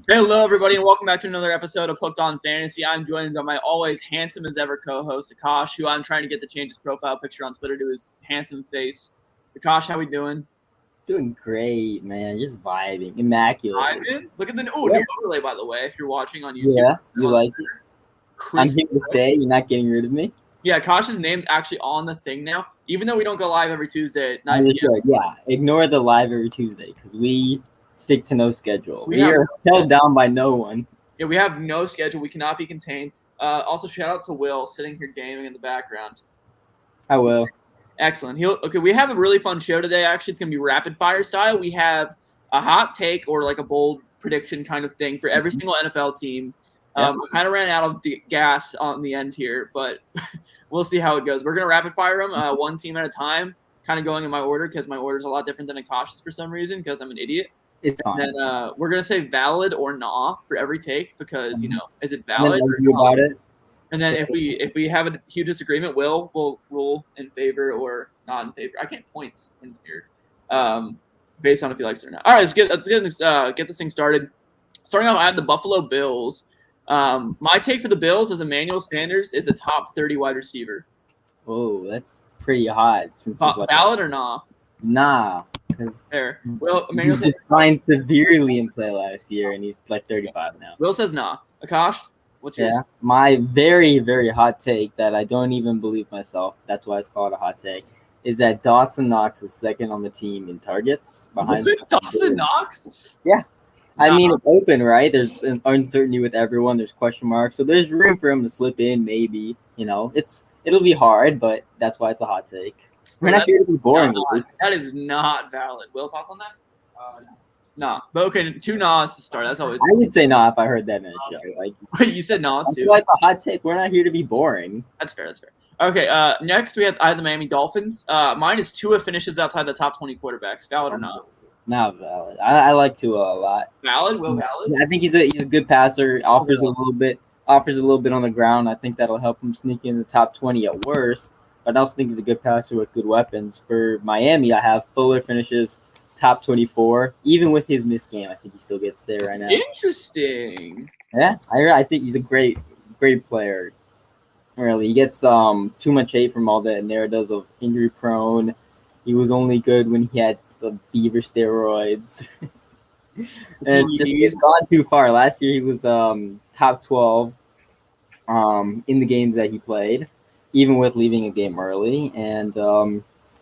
Hello, everybody, and welcome back to another episode of Hooked on Fantasy. I'm joined by my always handsome as ever co-host, Akash, who I'm trying to get to change his profile picture on Twitter to his handsome face. Akash, how we doing? Doing great, man. Just vibing. Immaculate. Look at the new overlay, by the way, if you're watching on YouTube. Yeah, you like it? I'm here to stay. You're not getting rid of me? Yeah, Akash's name's actually on the thing now, even though we don't go live every Tuesday at 9 p.m. Yeah, ignore the live every Tuesday because we stick to no schedule. We are held down by no one. Yeah, we have no schedule. We cannot be contained. Also, shout out to Will sitting here gaming in the background. I will. Excellent. Okay, we have a really fun show today. Actually, it's going to be rapid fire style. We have a hot take or like a bold prediction kind of thing for every single NFL team. We kind of ran out of gas on the end here, but we'll see how it goes. We're going to rapid fire them one team at a time, kind of going in my order because my order is a lot different than Akash's for some reason because I'm an idiot. It's fine. And then we're going to say valid or nah for every take because, is it valid or not? About it. And then if we have a huge disagreement, we'll rule in favor or not in favor. I can't points in spirit, based on if he likes it or not. All right, let's get this thing started. Starting off, I have the Buffalo Bills. My take for the Bills is Emmanuel Sanders is a top 30 wide receiver. Oh, that's pretty hot. Since valid or nah? Nah, because Well, Emmanuel Sanders declined severely in play last year, and he's like 35 now. Will says nah. Akash? What's yours? My very, very hot take that I don't even believe myself, that's why it's called a hot take, is that Dawson Knox is second on the team in targets behind Dawson Knox? Yeah. I mean, it's open, right? There's an uncertainty with everyone. There's question marks. So there's room for him to slip in, maybe. It'll be hard, but that's why it's a hot take. We're not here to be boring. That is not valid. Will, thoughts on that? Nah, but okay, 2 nods to start. That's always. I would say nah if I heard that in a show. Like you said nah too. Like a hot take. We're not here to be boring. That's fair. Okay. Next I have the Miami Dolphins. Mine is Tua finishes outside the top 20 quarterbacks. Valid or not? Not valid. I like Tua a lot. Valid. Will valid. I think he's a good passer. Offers a little bit on the ground. I think that'll help him sneak in the top 20 at worst. But I also think he's a good passer with good weapons. For Miami, I have Fuller finishes top 24, even with his missed game. I think he still gets there right now. Interesting. Yeah, I think he's a great player. Really, he gets too much hate from all the narratives of injury prone. He was only good when he had the Beaver steroids, and he's gone too far. Last year he was top 12 in the games that he played, even with leaving a game early, and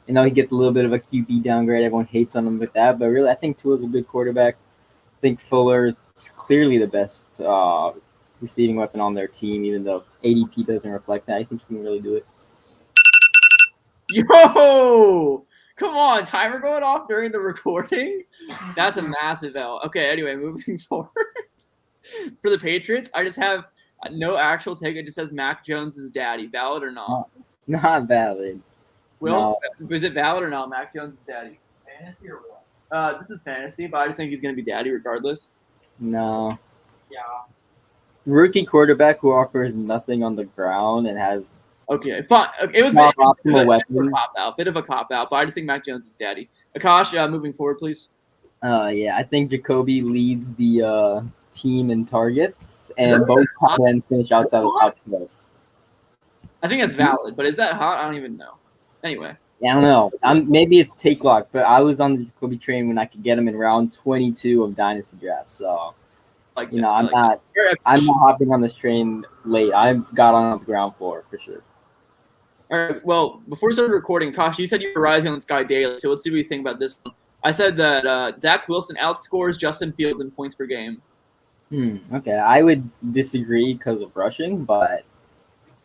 he gets a little bit of a QB downgrade. Everyone hates on him with that, but really, I think Tua's a good quarterback. I think Fuller is clearly the best receiving weapon on their team, even though ADP doesn't reflect that. I think he can really do it. Yo! Come on, timer going off during the recording? That's a massive L. Okay, anyway, moving forward. For the Patriots, I just have no actual take. It just says Mac Jones is daddy. Valid or not? Not valid. Will, is it valid or not? Mac Jones is daddy. Fantasy or what? This is fantasy, but I just think he's going to be daddy regardless. No. Yeah. Rookie quarterback who offers nothing on the ground and has okay, fine. It was a bit of a cop out, but I just think Mac Jones is daddy. Akash, moving forward, please. I think Jacoby leads the team in targets, and both top ends finish outside the top 12. I think that's valid, but is that hot? I don't even know. Anyway. I don't know. Maybe it's take lock, but I was on the Jacoby train when I could get him in round 22 of dynasty drafts. So, I'm not hopping on this train late. I got on the ground floor for sure. All right. Well, before we started recording, Kosh, you said you were rising on this guy daily. So let's see what you think about this one. I said that Zach Wilson outscores Justin Fields in points per game. Okay, I would disagree because of rushing, but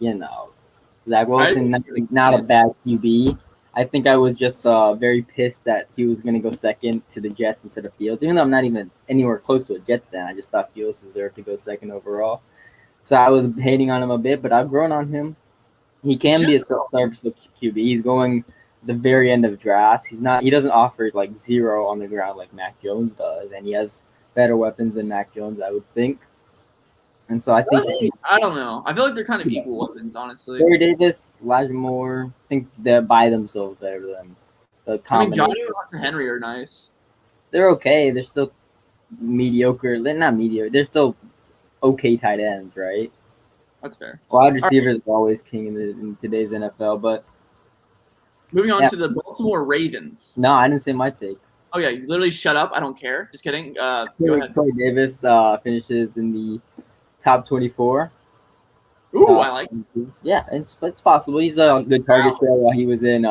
Zach Wilson not a bad QB. I think I was just very pissed that he was going to go second to the Jets instead of Fields, even though I'm not even anywhere close to a Jets fan. I just thought Fields deserved to go second overall. So I was hating on him a bit, but I've grown on him. He can be a self-serviceable QB. He's going the very end of drafts. He doesn't offer like zero on the ground like Mac Jones does, and he has better weapons than Mac Jones, I would think. And so I think I don't know. I feel like they're kind of equal weapons, honestly. Corey Davis, Elijah Moore, I think they're by themselves better than the combination. Johnny and Henry are nice. They're okay. They're still mediocre. They're not mediocre. They're still okay tight ends, right? That's fair. Wide receivers are always king in today's NFL. But Moving on yeah. to the Baltimore Ravens. No, I didn't say my take. Oh yeah, you literally shut up. I don't care. Just kidding. Go ahead. Corey Davis finishes in the top 24. Ooh, I like. Yeah, it's possible. He's a good target share while he was in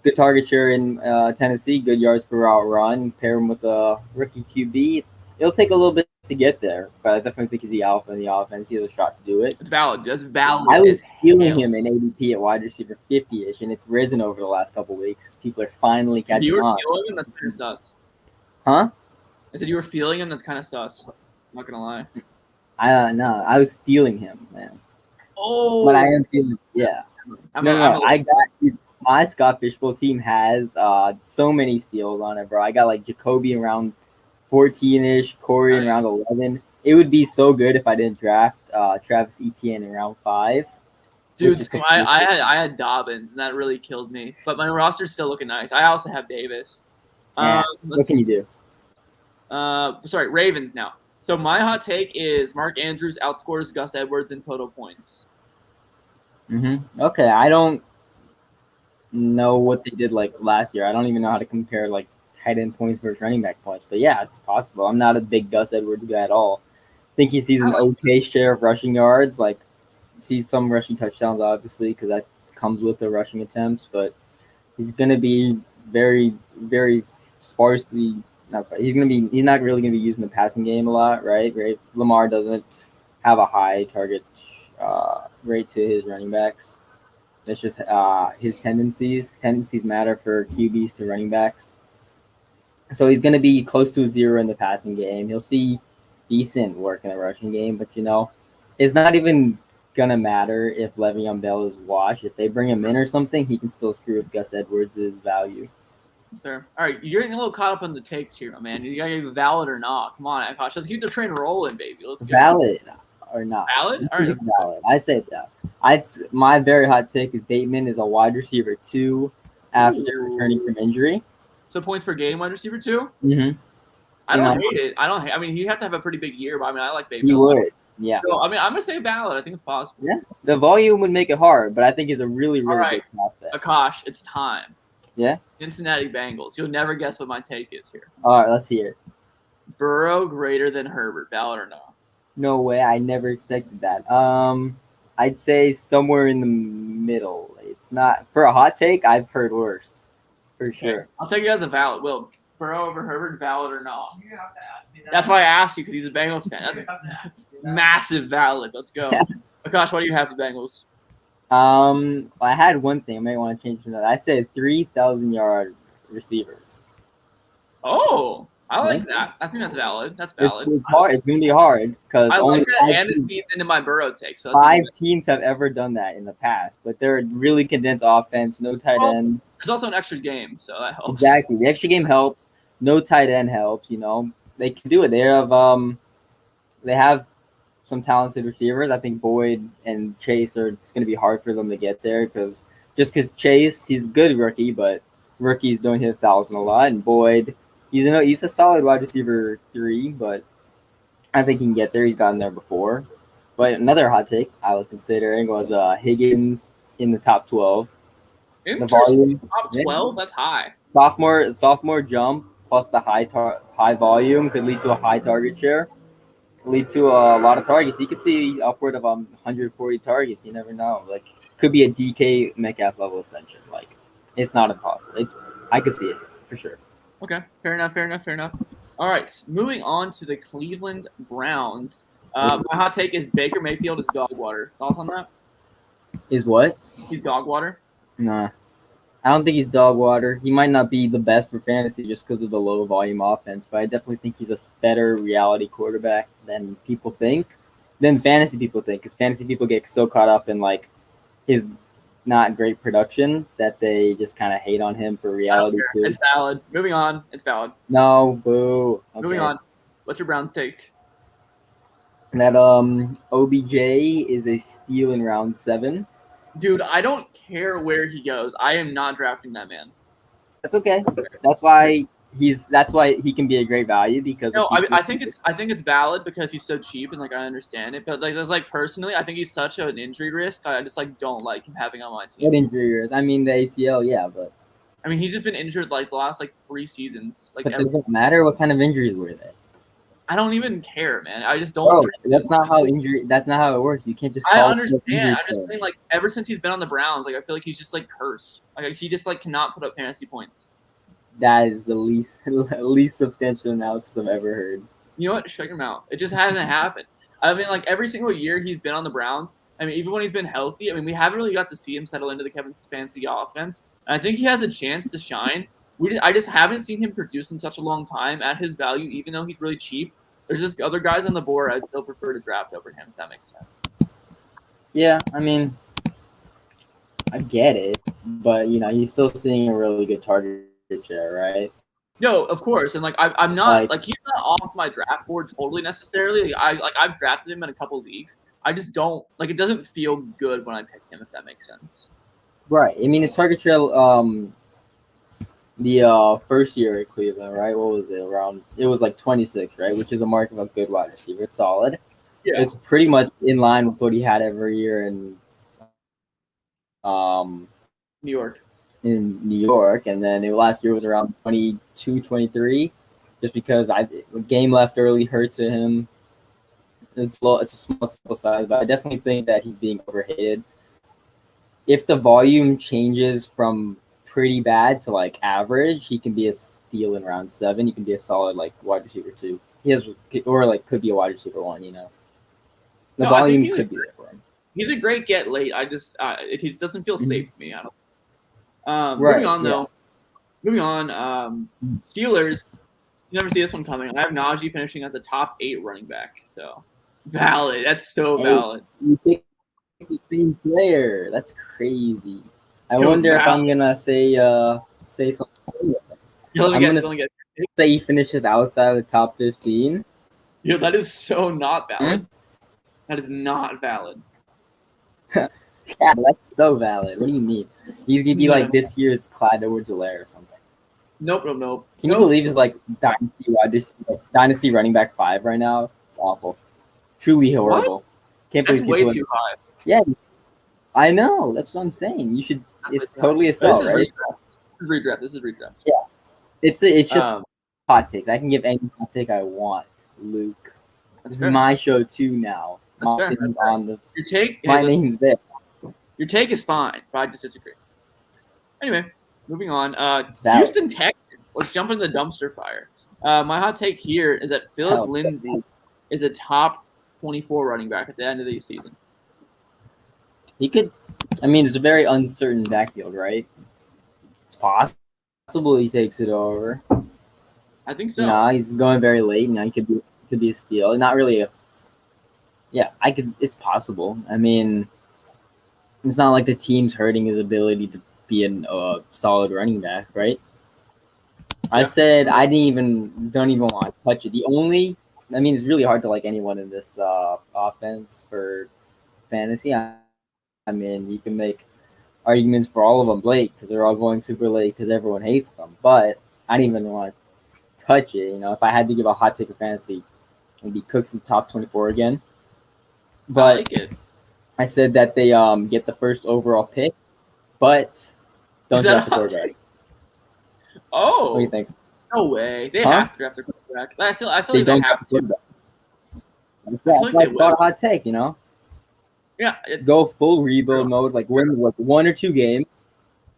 good target share in Tennessee. Good yards per route run. Pair him with a rookie QB. It'll take a little bit to get there, but I definitely think he's the alpha in the offense. He has a shot to do it. It's valid. That's valid. I was feeling him in ADP at wide receiver 50-ish, and it's risen over the last couple of weeks. People are finally catching on. You were feeling him? That's kind of sus. Huh? I said you were feeling him? That's kind of sus. I'm not going to lie. No, I was stealing him, man. Oh. But I am feeling, yeah. I got my Scott Fishbowl team has so many steals on it, bro. I got like Jacoby in round 14-ish, Corey in round 11. It would be so good if I didn't draft Travis Etienne in round 5. Dude, I had Dobbins, and that really killed me. But my roster's still looking nice. I also have Davis. What can you do? Sorry, Ravens now. So my hot take is Mark Andrews outscores Gus Edwards in total points. Okay, I don't know what they did like last year. I don't even know how to compare like tight end points versus running back points. But yeah, it's possible. I'm not a big Gus Edwards guy at all. I think he sees an okay share of rushing yards, like sees some rushing touchdowns, obviously, because that comes with the rushing attempts. But he's going to be very, very sparsely. He's not really going to be using the passing game a lot, right? Lamar doesn't have a high target rate to his running backs. That's just his tendencies. Tendencies matter for QBs to running backs. So he's going to be close to a 0 in the passing game. He'll see decent work in the rushing game, but it's not even going to matter if Le'Veon Bell is washed. If they bring him in or something, he can still screw with Gus Edwards' value. Fair. All right, you're getting a little caught up on the takes here, my man. You got to be valid or not. Come on, Akash. Let's keep the train rolling, baby. Let's go. Valid or not? Valid? All right. It's valid. I say it's valid. My very hot take is Bateman is a wide receiver 2 after returning from injury. So points per game, wide receiver 2? Mm-hmm. I don't hate it. I mean, you have to have a pretty big year, but I like Bateman. You would, yeah. So, I'm going to say valid. I think it's possible. Yeah. The volume would make it hard, but I think he's a really, really good prospect. Akash, it's time. Yeah? Cincinnati Bengals. You'll never guess what my take is here. All right, let's hear it. Burrow greater than Herbert, valid or no? No way. I never expected that. I'd say somewhere in the middle. It's not for a hot take. I've heard worse, for sure. Okay. I'll take it as a valid. Will Burrow over Herbert, valid or no? You have to ask me that. That's why I asked you, because he's a Bengals fan. That's massive valid. Let's go. Akash, what do you have for Bengals? I had one thing. I may want to change to that. I said 3,000-yard receivers. Oh, I like that. I think that's valid. That's valid. It's hard. It's going to be hard because I like that, and it feeds into my Burrow take. So 5 teams have ever done that in the past, but they're really condensed offense, no tight end. There's also an extra game, so that helps. Exactly. The extra game helps. No tight end helps. They can do it. They have some talented receivers. I think Boyd and Chase it's going to be hard for them to get there because Chase, he's a good rookie, but rookies don't hit 1,000 a lot. And Boyd, he's a solid wide receiver 3, but I think he can get there. He's gotten there before. But another hot take I was considering was Higgins in the top 12. Interesting. Top 12? That's high. Sophomore jump plus the high volume could lead to a high target share. Lead to a lot of targets. You could see upward of 140 targets. You never know. Like, could be a DK Metcalf level ascension. Like, it's not impossible. I could see it for sure. Okay, fair enough. All right, moving on to the Cleveland Browns. My hot take is Baker Mayfield is dog water. Thoughts on that? Is what? He's dog water? Nah. I don't think he's dog water. He might not be the best for fantasy just because of the low volume offense, but I definitely think he's a better reality quarterback than people think, than fantasy people think, because fantasy people get so caught up in like his not great production that they just kind of hate on him for reality too. It's valid. Moving on. It's valid. No, boo. Okay. Moving on. What's your Browns take? That OBJ is a steal in round 7. Dude, I don't care where he goes. I am not drafting that man. That's okay. That's why that's why he can be a great value because No, I think it's valid because he's so cheap and like I understand it, but like personally, I think he's such an injury risk. I just like don't like him having on my team. What injury is? I mean the ACL, yeah, but I mean, he's just been injured like the last like 3 seasons. Like, does it matter what kind of injuries were they? I don't even care, man. I just don't. Bro, that's not how it works. You can't just. I understand. I'm just saying, like, ever since he's been on the Browns, like, I feel like he's just like cursed. Like, he just like cannot put up fantasy points. That is the least substantial analysis I've ever heard. You know what? Shut your mouth. It just hasn't happened. I mean, like every single year he's been on the Browns. I mean, even when he's been healthy, I mean, we haven't really got to see him settle into the Kevin Stefanski offense. And I think he has a chance to shine. I just haven't seen him produce in such a long time at his value, even though he's really cheap. There's just other guys on the board I'd still prefer to draft over him, if that makes sense. Yeah, I mean, I get it, but he's still seeing a really good target share, right? No, of course, and like I'm not like he's not off my draft board totally necessarily. I've drafted him in a couple leagues. I just don't like it. Doesn't feel good when I pick him, if that makes sense. Right. I mean, his target share, the first year at Cleveland, right? What was it around? It was like 26, right? Which is a mark of a good wide receiver. It's solid. Yeah. It's pretty much in line with what he had every year in New York. In New York, and then last year was around 22, 23, just because the game left early hurts him. It's a small sample size, but I definitely think that he's being overhated. If the volume changes from pretty bad to like average, he can be a steal in round 7. He can be a solid like wide receiver 2. Could be a wide receiver 1. The volume could be there for him. He's a great get late. I just it just doesn't feel safe to me. I don't. Right, Moving on. Steelers. You never see this one coming. I have Najee finishing as a top 8 running back. So valid. That's so valid. You think the same player? That's crazy. I wonder if I'm gonna say something. I'm gonna say he finishes outside of the top 15. Yeah, that is so not valid. That is not valid. Yeah, that's so valid. What do you mean? He's gonna be like this year's Clyde Edwards-Helaire or something. Nope. Can you believe he's like dynasty running back 5 right now? It's awful. Truly horrible. What? Can't believe way too high. Yeah, I know. That's what I'm saying. You should. It's totally a sell, right? This is redraft. Yeah, it's just hot takes. I can give any hot take I want, Luke. This is my show too now. That's fair. Your take. My name's there. Your take is fine, but I just disagree. Anyway, moving on. Houston Texans. Let's jump into the dumpster fire. My hot take here is that Philip Lindsay is a top 24 running back at the end of the season. He could. I mean, it's a very uncertain backfield, right? It's possible he takes it over. I think so. He's going very late. He could be a steal. Not really a. Yeah, It's possible. I mean, it's not like the team's hurting his ability to be a solid running back, right? Yeah. I said I don't even want to touch it. It's really hard to like anyone in this offense for fantasy. I mean, you can make arguments for all of them late because they're all going super late because everyone hates them. But I don't even want to touch it. If I had to give a hot take for fantasy, it would be Cooks' top 24 again. But I said that they get the first overall pick, but don't draft the quarterback. Oh, what do you think? No way. They have to draft their quarterback. I feel like they have to. That's like a hot take, Yeah. Go full rebuild mode, like win like 1 or 2 games,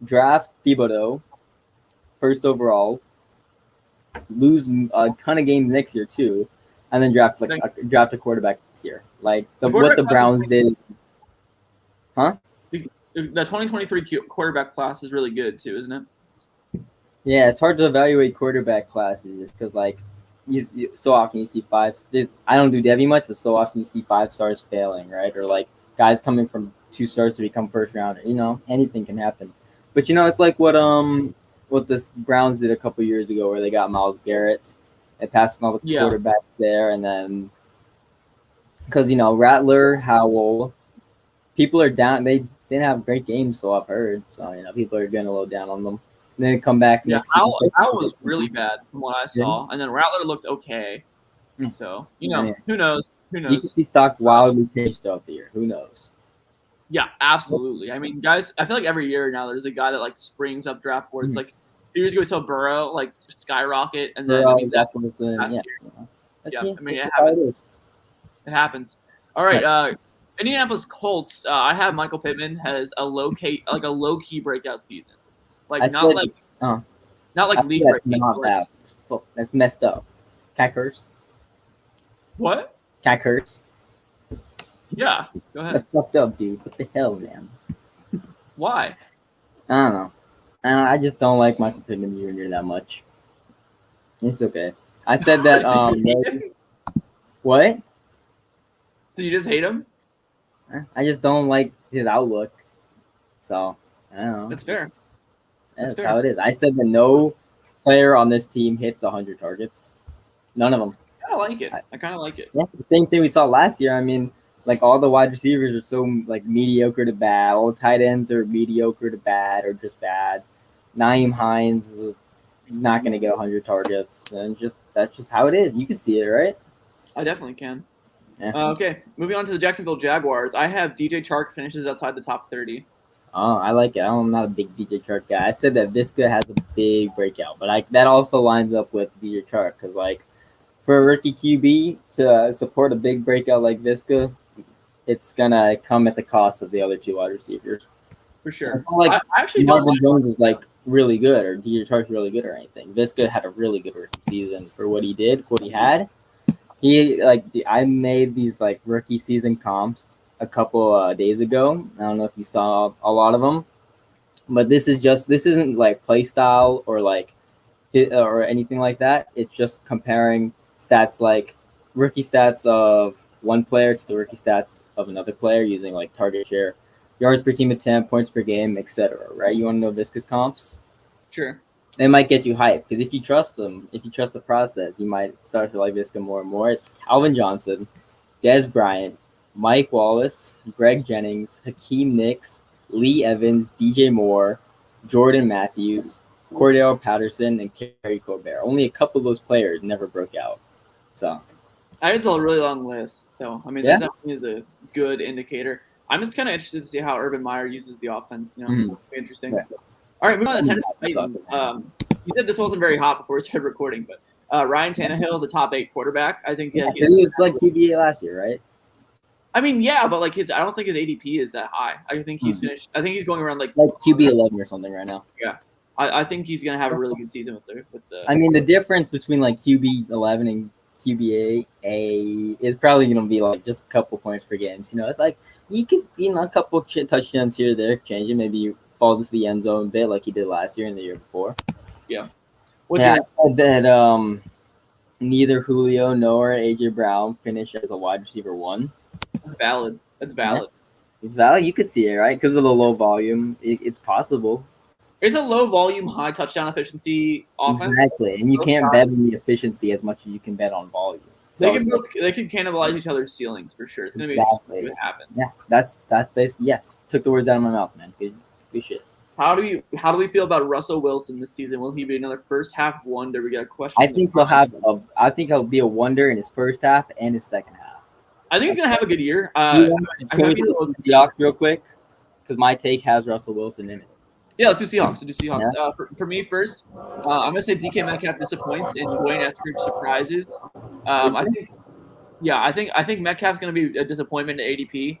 draft Thibodeau, first overall, lose a ton of games next year too, and then draft a quarterback this year, like what the Browns did. Huh? The 2023 quarterback class is really good too, isn't it? Yeah, it's hard to evaluate quarterback classes because so often you see 5. I don't do Devy much, but so often you see 5 stars failing, right? Or like guys coming from 2 stars to become first rounder. Anything can happen. But it's like what the Browns did a couple years ago where they got Myles Garrett. They passed on all the quarterbacks there, and then because Rattler, Howell, people are down. They didn't have great games, so I've heard. So people are getting a little down on them. then come back Yeah, next season. Howell was really bad from what I saw, and then Rattler looked okay. So who knows? Who knows? You can see stock wildly change throughout the year. Who knows? Yeah, absolutely. I mean, guys, I feel like every year now there's a guy that like springs up draft boards. Like 2 years ago, we saw Burrow like skyrocket, and then Zach Wilson, last yeah. year. I mean, it happens. happens. It happens. All right, Indianapolis Colts. I have Michael Pittman has a low key breakout season, not like league breakout. That's messed up. Can I curse? What? Can I curse? Yeah, go ahead. That's fucked up, dude. What the hell, man? Why? I don't know. I just don't like Michael Pittman Jr. that much. It's okay. I said that. What? So you just hate him? I just don't like his outlook. So I don't know. That's fair. That's how it is. I said that no player on this team hits 100 targets. None of them. I like it. I kind of like it. Yeah, the same thing we saw last year. I mean, like all the wide receivers are so like mediocre to bad. All the tight ends are mediocre to bad or just bad. Nyheim Hines is not going to get 100 targets, and that's just how it is. You can see it, right? I definitely can. Yeah. Okay, moving on to the Jacksonville Jaguars. I have DJ Chark finishes outside the top 30. Oh, I like it. I'm not a big DJ Chark guy. I said that Visca has a big breakout, but that also lines up with DJ Chark because, like, for a rookie QB to support a big breakout like Visca, it's going to come at the cost of the other two wide receivers. For sure. I actually Marvin Jones is, like, really good or DJ Chark's really good or anything. Visca had a really good rookie season for what he did, what he had. I made these like rookie season comps a couple days ago. I don't know if you saw a lot of them, but this isn't like play style or like or anything like that. It's just comparing stats like rookie stats of one player to the rookie stats of another player using like target share, yards per team attempt, points per game, etc. Right? You want to know Visca's comps? Sure. They might get you hyped because if you trust them, if you trust the process, you might start to like Visca more and more. It's Calvin Johnson, Des Bryant, Mike Wallace, Greg Jennings, Hakeem Nicks, Lee Evans, DJ Moore, Jordan Matthews, Cordell Patterson, and Kerry Colbert. Only a couple of those players never broke out. So it's a really long list. So I mean, that definitely is a good indicator. I'm just kind of interested to see how Urban Meyer uses the offense. Interesting. Yeah. All right, moving on to Tennessee Titans. You said this wasn't very hot before we started recording, but Ryan Tannehill is a top 8 quarterback. I think he was like QB last year, right? I mean, yeah, but like I don't think his ADP is that high. I think he's finished. I think he's going around like QB 11 or something right now. Yeah, I think he's gonna have a really good season with the. I mean, the difference between like QB 11 and QB 8 is probably gonna be like just a couple points per game. It's like you could a couple touchdowns here or there, change it. Maybe you falls into the end zone a bit like he did last year and the year before. Yeah. I said that neither Julio nor AJ Brown finished as a wide receiver 1. That's valid. Yeah. It's valid. You could see it, right? Because of the low volume, it's possible. It's a low volume, high touchdown efficiency offense. Exactly, and you can't bet on the efficiency as much as you can bet on volume. So they can cannibalize each other's ceilings for sure. It's gonna be interesting what happens. Yeah, that's basically yes. Took the words out of my mouth, man. Good shit. How do we feel about Russell Wilson this season? Will he be another first half wonder? We got a question. I think he'll be a wonder in his first half and his second half. I think he's gonna have a good year. Can we do Seahawks real quick? Because my take has Russell Wilson in it. Yeah, let's do Seahawks. Yeah. For me first, I'm gonna say DK Metcalf disappoints and Dwayne Eskridge surprises. I think Metcalf's gonna be a disappointment to ADP,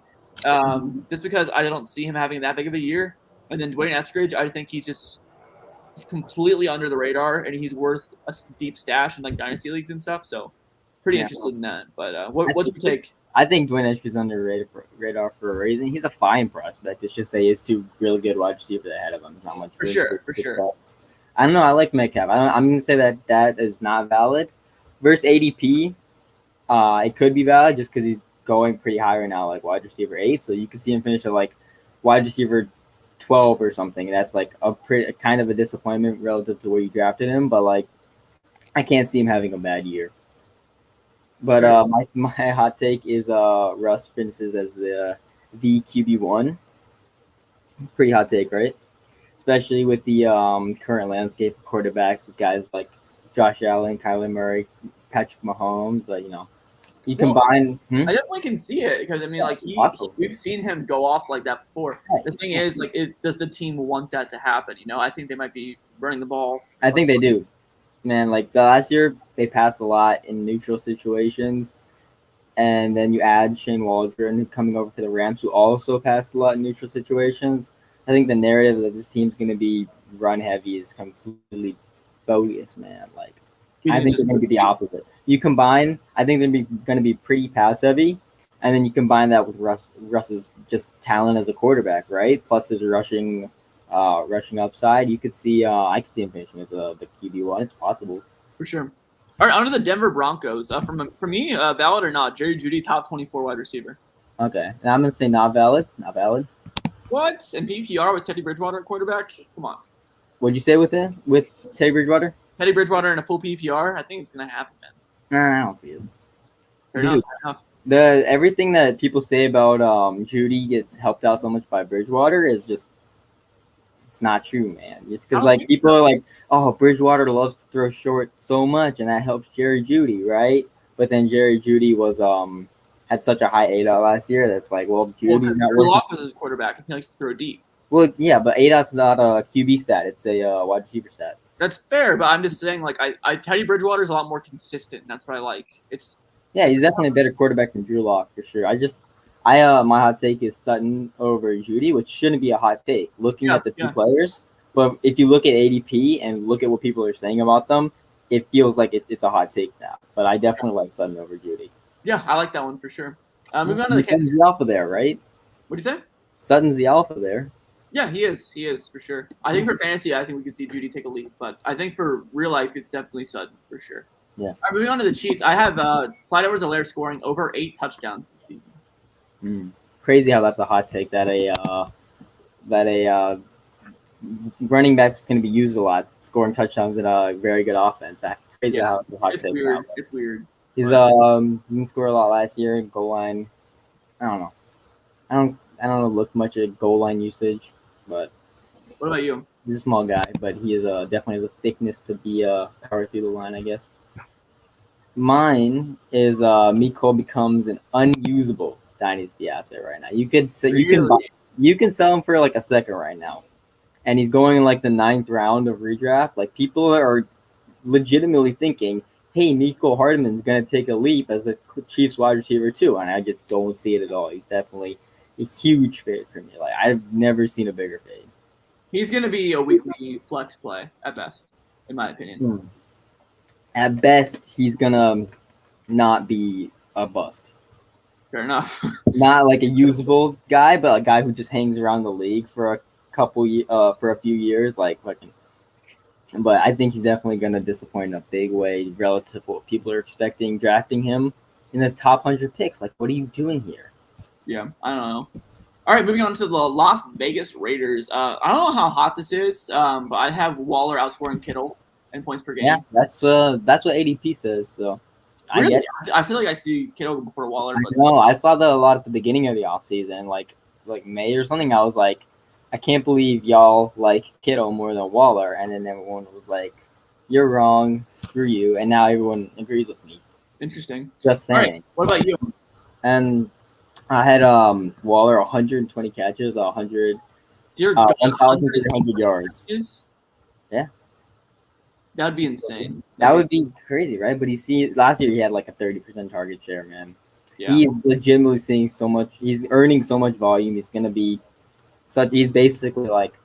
just because I don't see him having that big of a year. And then Dwayne Eskridge, I think he's just completely under the radar, and he's worth a deep stash in like dynasty leagues and stuff. So, pretty interested in that. But what's your take? I think Dwayne Eskridge is under radar for a reason. He's a fine prospect. It's just that he has 2 really good wide receivers ahead of him. Not much for sure. I don't know. I like Metcalf. I'm going to say that is not valid. Versus ADP, it could be valid just because he's going pretty high right now, like wide receiver 8. So you could see him finish at like wide receiver 12 or something. That's like a pretty kind of a disappointment relative to where you drafted him. But like, I can't see him having a bad year. But my hot take is Russ finishes as the QB1. It's a pretty hot take, right? especially with the current landscape of quarterbacks with guys like Josh Allen, Kyler Murray, Patrick Mahomes. But you Well, combine. I definitely can see it because I mean, like Possible. we've seen him go off like that before. Right. The thing is, like, does the team want that to happen? I think they might be running the ball. I think they do, man. Like the last year, they passed a lot in neutral situations, and then you add Shane Waldron coming over to the Rams, who also passed a lot in neutral situations. I think the narrative that this team's going to be run heavy is completely bogus, man. Like, I think it's going to be the opposite. You combine, I think they're going to be pretty pass heavy, and then you combine that with Russ's just talent as a quarterback, right? Plus his rushing upside. You could see, I could see him finishing as the QB1. It's possible for sure. All right, on to the Denver Broncos. For me, valid or not, Jerry Jeudy, top 24 wide receiver. Okay, and I'm gonna say not valid. Not valid. What? And PPR with Teddy Bridgewater at quarterback? Come on. What'd you say with Teddy Bridgewater? Teddy Bridgewater in a full PPR? I think it's gonna happen, man. Nah, I don't see it. Fair enough. Everything that people say about Jeudy gets helped out so much by Bridgewater is just it's not true, man. Just because like people are like, oh, Bridgewater loves to throw short so much, and that helps Jerry Jeudy, right? But then Jerry Jeudy was had such a high ADOT last year that's like, well, Judy's not working. Locke was his quarterback, and he likes to throw deep. Well, yeah, but ADOT's not a QB stat; it's a wide receiver stat. That's fair, but I'm just saying, like, Teddy Bridgewater is a lot more consistent. And that's what I like. He's definitely a better quarterback than Drew Lock for sure. My hot take is Sutton over Jeudy, which shouldn't be a hot take looking at the two players. But if you look at ADP and look at what people are saying about them, it feels like it's a hot take now. But I definitely like Sutton over Jeudy. Yeah, I like that one for sure. Moving on to the Sutton's the alpha there, right? What do you say? Sutton's the alpha there. Yeah, he is. He is for sure. I think for fantasy, I think we could see Jeudy take a leap, but I think for real life, it's definitely Sutton for sure. Yeah. All right, moving on to the Chiefs. I have Clyde Edwards-Helaire scoring over 8 touchdowns this season. Crazy how that's a hot take that a running back's going to be used a lot, scoring touchdowns in a very good offense. That's crazy how it's a hot take. Weird. It's weird. He's didn't score a lot last year. Goal line, I don't know. I don't look much at goal line usage, but what about you? He's a small guy, but he is definitely has a thickness to be power through the line, I guess. Mine is Miko becomes an unusable dynasty asset right now. You could say you can sell him for like a second right now, and he's going in like the 9th round of redraft. Like people are legitimately thinking, hey, Miko Hardman's gonna take a leap as a Chiefs wide receiver too, and I just don't see it at all. He's definitely a huge fade for me. Like I've never seen a bigger fade. He's gonna be a weekly flex play at best, in my opinion. At best, he's gonna not be a bust. Fair enough. Not like a usable guy, but a guy who just hangs around the league for a few years, like fucking. But I think he's definitely gonna disappoint in a big way relative to what people are expecting. Drafting him in the top 100 picks, like what are you doing here? Yeah, I don't know. All right, moving on to the Las Vegas Raiders. I don't know how hot this is, but I have Waller outscoring Kittle in points per game. Yeah, that's what ADP says. So really? I feel like I see Kittle before Waller. But no, I saw that a lot at the beginning of the offseason, like May or something. I was like, I can't believe y'all like Kittle more than Waller, and then everyone was like, "You're wrong, screw you," and now everyone agrees with me. Interesting. Just saying. All right, what about you? And I had Waller 120 catches, 1,300 yards. Yeah. That would be insane. That would be crazy, right? But last year he had like a 30% target share, man. Yeah. He's legitimately seeing so much. He's earning so much volume. He's gonna be he's basically like,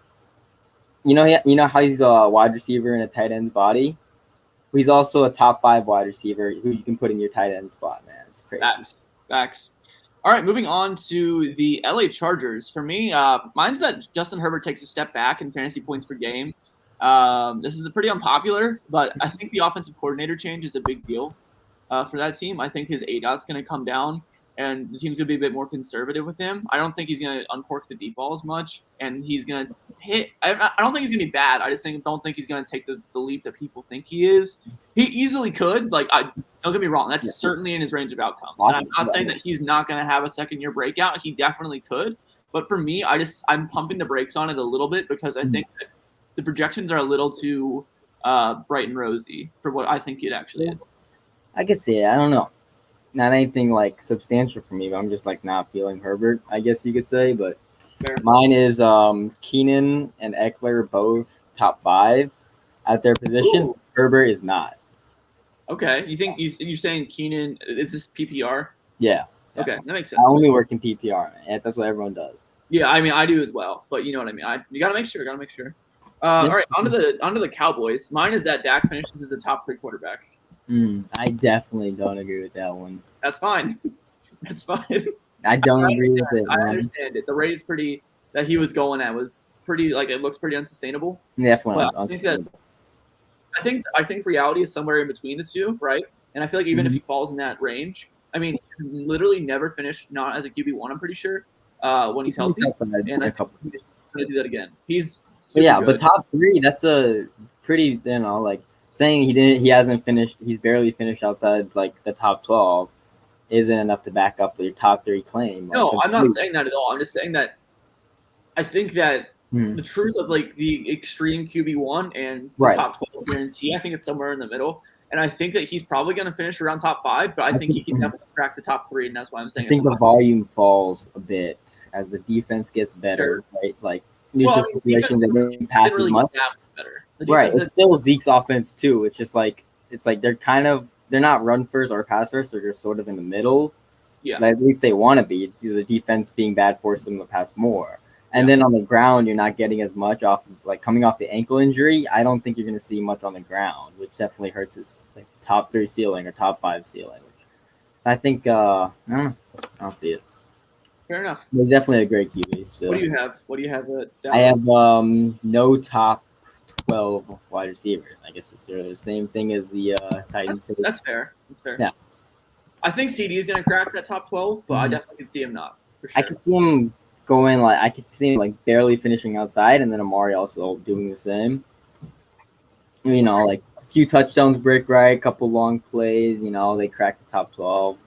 you know how he's a wide receiver in a tight end's body. He's also a top 5 wide receiver who you can put in your tight end spot, man. It's crazy. Facts. All right, moving on to the LA Chargers. For me, mine's that Justin Herbert takes a step back in fantasy points per game. This is pretty unpopular, but I think the offensive coordinator change is a big deal for that team. I think his ADOT's going to come down, and the team's going to be a bit more conservative with him. I don't think he's going to uncork the deep ball as much, and he's going to hit. I don't think he's going to be bad. I just don't think he's going to take the leap that people think he is. He easily could. Like, don't get me wrong. That's certainly in his range of outcomes. Awesome. I'm not saying that he's not going to have a second-year breakout. He definitely could. But for me, I'm pumping the brakes on it a little bit because I think that the projections are a little too bright and rosy for what I think it actually is. I could see it. I don't know. Not anything like substantial for me, but I'm just like not feeling Herbert, I guess you could say. But Fair. mine is Keenan and Eckler both top 5 at their positions. Ooh. Herbert is not. Okay, you think you're saying Keenan? Is this PPR? Yeah. Okay, that makes sense. I only work in PPR, man. That's what everyone does. Yeah, I mean I do as well, but you know what I mean. You gotta make sure. All right, onto the Cowboys. Mine is that Dak finishes as a top 3 quarterback. I definitely don't agree with that one. That's fine. That's fine. I don't agree with it, man. I understand it. The rate is pretty that he was going at was pretty like it looks pretty unsustainable. Definitely. But I think reality is somewhere in between the two, right? And I feel like even if he falls in that range, I mean, he literally never finished not as a QB1. I'm pretty sure when he's healthy, and I think he's going to do that again. He's good. But top 3, that's a pretty like saying he hasn't finished. He's barely finished outside like the top 12. Isn't enough to back up your top 3 claim. No, I'm not saying that at all. I'm just saying that I think that the truth of like the extreme QB1 and the top 12 guarantee, I think it's somewhere in the middle. And I think that he's probably going to finish around top 5, but I think he can definitely crack the top 3, and that's why I'm saying. I think the volume falls a bit as the defense gets better, right? Like situations that didn't pass as much. Better. Right, it's still Zeke's offense too. It's just like they're not run first or pass first. They're just sort of in the middle. Yeah. At least they want to be. The defense being bad forces them to pass more. And then on the ground, you're not getting as much off of, like coming off the ankle injury. I don't think you're going to see much on the ground, which definitely hurts his like top 3 ceiling or top 5 ceiling. Which I think I don't know. I don't see it. Fair enough. He's definitely a great QB. So. What do you have? What do you have? I have no top 12 wide receivers. I guess it's really the same thing as the Titans. That's fair. That's fair. Yeah. I think CD is going to crack that top 12, but I definitely can see him not. For sure. I can see him going I could see him like barely finishing outside, and then Amari also doing the same. Like a few touchdowns, break right, a couple long plays. They crack the top 12,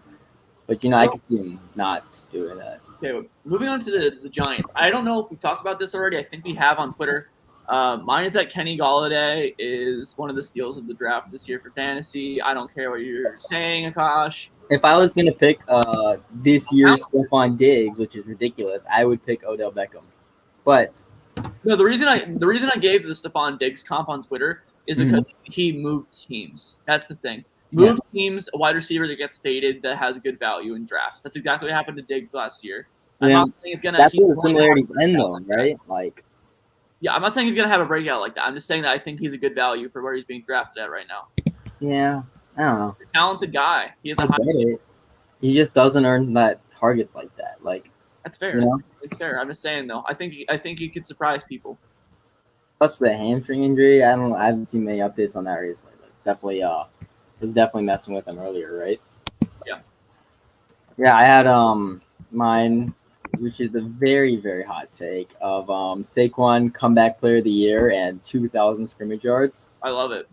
but I could see him not doing that. Okay, moving on to the Giants. I don't know if we talked about this already. I think we have on Twitter. Mine is that Kenny Golladay is one of the steals of the draft this year for fantasy. I don't care what you're saying, Akash. If I was going to pick this year's Stephon Diggs, which is ridiculous, I would pick Odell Beckham. But no, the reason I gave the Stephon Diggs comp on Twitter is because he moved teams. That's the thing. Moved teams, a wide receiver that gets faded that has good value in drafts. That's exactly what happened to Diggs last year. I'm not saying it's gonna. That's where the similarities end, though, right? Like. Yeah, I'm not saying he's going to have a breakout like that. I'm just saying that I think he's a good value for where he's being drafted at right now. Yeah, I don't know. Talented guy. He has a high ceiling. He just doesn't earn that targets like that. Like that's fair. It's fair. I'm just saying though. I think he could surprise people. Plus the hamstring injury. I haven't seen many updates on that recently. But it's definitely messing with him earlier, right? Yeah. Yeah, I had mine, which is the very, very hot take of Saquon comeback player of the year and 2,000 scrimmage yards. I love it.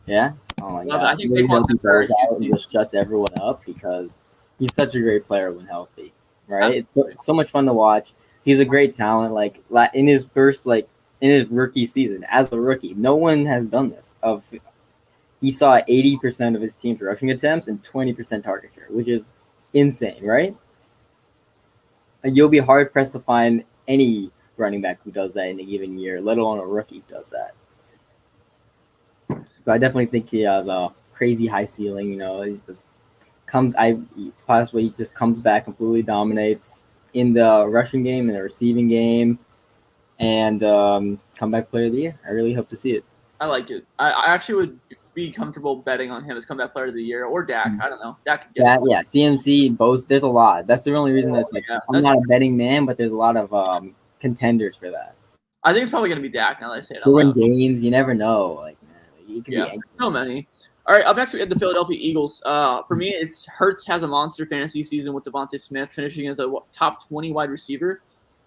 Yeah? Oh my God. I think Saquon goes out and just shuts everyone up because he's such a great player when healthy, right? Absolutely. It's so much fun to watch. He's a great talent. Like in his rookie season as a rookie, no one has done this. He saw 80% of his team's rushing attempts and 20% target share, which is insane, right? And you'll be hard pressed to find any running back who does that in a given year, let alone a rookie who does that. So I definitely think he has a crazy high ceiling. He just it's possible he just comes back, completely dominates in the rushing game and the receiving game, and comeback player of the year. I really hope to see it. I like it. I actually would be comfortable betting on him as comeback player of the year or Dak. I don't know. Dak could get it. Yeah. CMC, both. There's a lot. That's the only reason I'm not a betting man, but there's a lot of contenders for that. I think it's probably going to be Dak now that I say it out loud. Win games, you never know. Like, man, you can be so many. All right, up next we have the Philadelphia Eagles. For me, it's Hurts has a monster fantasy season with Devontae Smith finishing as a top 20 wide receiver.